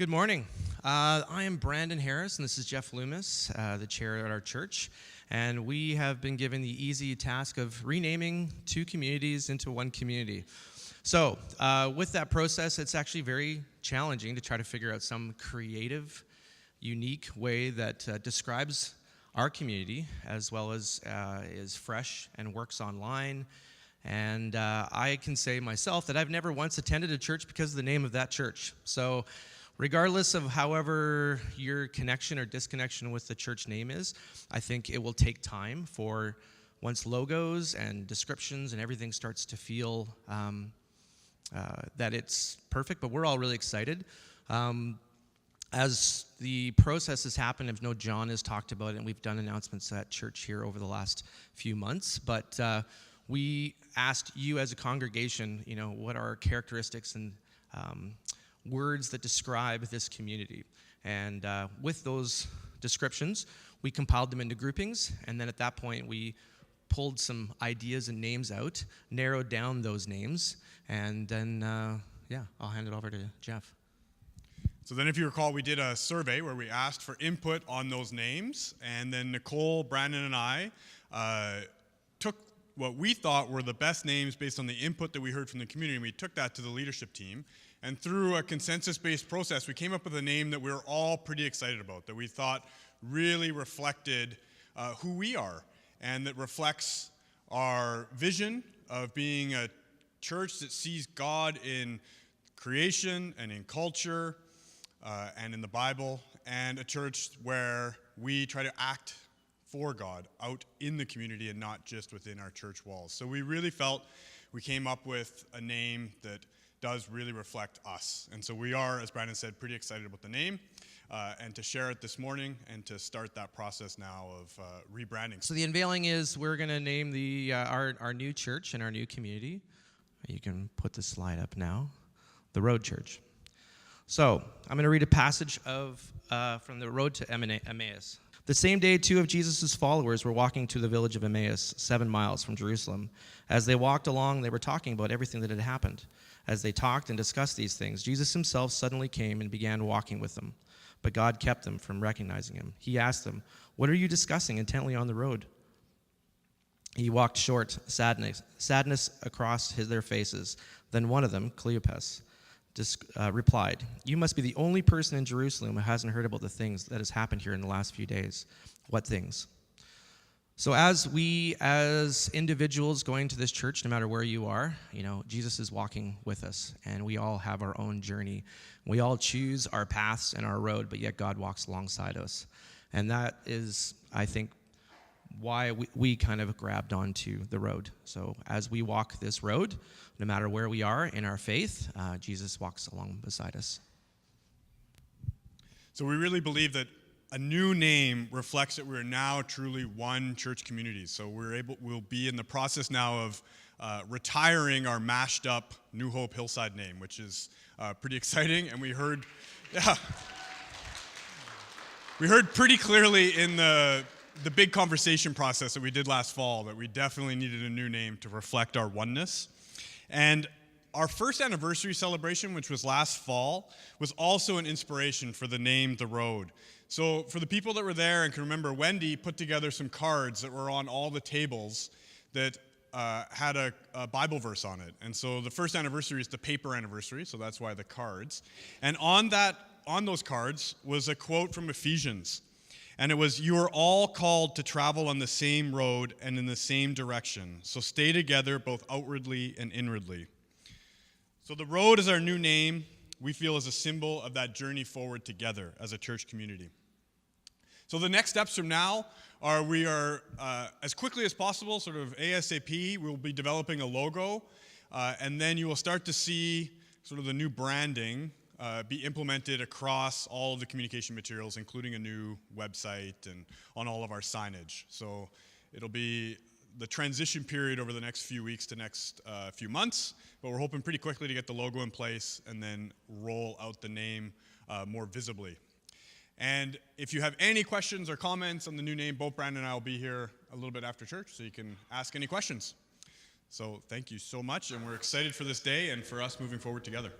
Good morning. I am Brandon Harris, and this is Jeff Loomis, the chair at our church. And we have been given the easy task of renaming two communities into one community. So with that process, it's actually very challenging to try to figure out some creative, unique way that describes our community, as well as is fresh and works online. And I can say myself that I've never once attended a church because of the name of that church. So regardless of however your connection or disconnection with the church name is, I think it will take time for once logos and descriptions and everything starts to feel that it's perfect, but we're all really excited. As the process has happened, I know John has talked about it, and we've done announcements at church here over the last few months, but we asked you as a congregation, what are characteristics and words that describe this community. And with those descriptions, we compiled them into groupings, and then at that point, we pulled some ideas and names out, narrowed down those names, and then, I'll hand it over to Jeff. So then if you recall, we did a survey where we asked for input on those names, and then Nicole, Brandon, and I took what we thought were the best names based on the input that we heard from the community, and we took that to the leadership team. And through a consensus-based process, we came up with a name that we were all pretty excited about, that we thought really reflected who we are, and that reflects our vision of being a church that sees God in creation and in culture and in the Bible, and a church where we try to act for God out in the community and not just within our church walls. So we really felt we came up with a name that does really reflect us. And so we are, as Brandon said, pretty excited about the name and to share it this morning and to start that process now of rebranding. So the unveiling is we're going to name our new church and our new community. You can put the slide up now. The Road Church. So I'm going to read a passage from the road to Emmaus. The same day, two of Jesus' followers were walking to the village of Emmaus, 7 miles from Jerusalem. As they walked along, they were talking about everything that had happened. As they talked and discussed these things, Jesus himself suddenly came and began walking with them. But God kept them from recognizing him. He asked them, "What are you discussing intently on the road?" He walked short, sadness across their faces. Then one of them, Cleopas, replied, "You must be the only person in Jerusalem who hasn't heard about the things that has happened here in the last few days." What things? So as we, as individuals going to this church, no matter where you are, Jesus is walking with us, and we all have our own journey. We all choose our paths and our road, but yet God walks alongside us. And that is, I think, why we kind of grabbed onto the road. So as we walk this road, no matter where we are in our faith, Jesus walks along beside us. So we really believe that a new name reflects that we're now truly one church community. So we'll be in the process now of retiring our mashed up New Hope Hillside name, which is pretty exciting. And we heard pretty clearly in the big conversation process that we did last fall that we definitely needed a new name to reflect our oneness. And our first anniversary celebration, which was last fall, was also an inspiration for the name The Road. So for the people that were there and can remember, Wendy put together some cards that were on all the tables that had a Bible verse on it. And so the first anniversary is the paper anniversary, so that's why the cards. And on those cards was a quote from Ephesians. And it was, "You are all called to travel on the same road and in the same direction. So stay together both outwardly and inwardly." So the road is our new name, we feel, is a symbol of that journey forward together as a church community. So the next steps from now are we are, as quickly as possible, sort of ASAP, we'll be developing a logo, and then you will start to see sort of the new branding be implemented across all of the communication materials, including a new website and on all of our signage. So it'll be the transition period over the next few weeks to next few months, but we're hoping pretty quickly to get the logo in place and then roll out the name more visibly. And if you have any questions or comments on the new name, both Brandon and I will be here a little bit after church, so you can ask any questions. So thank you so much, and we're excited for this day and for us moving forward together.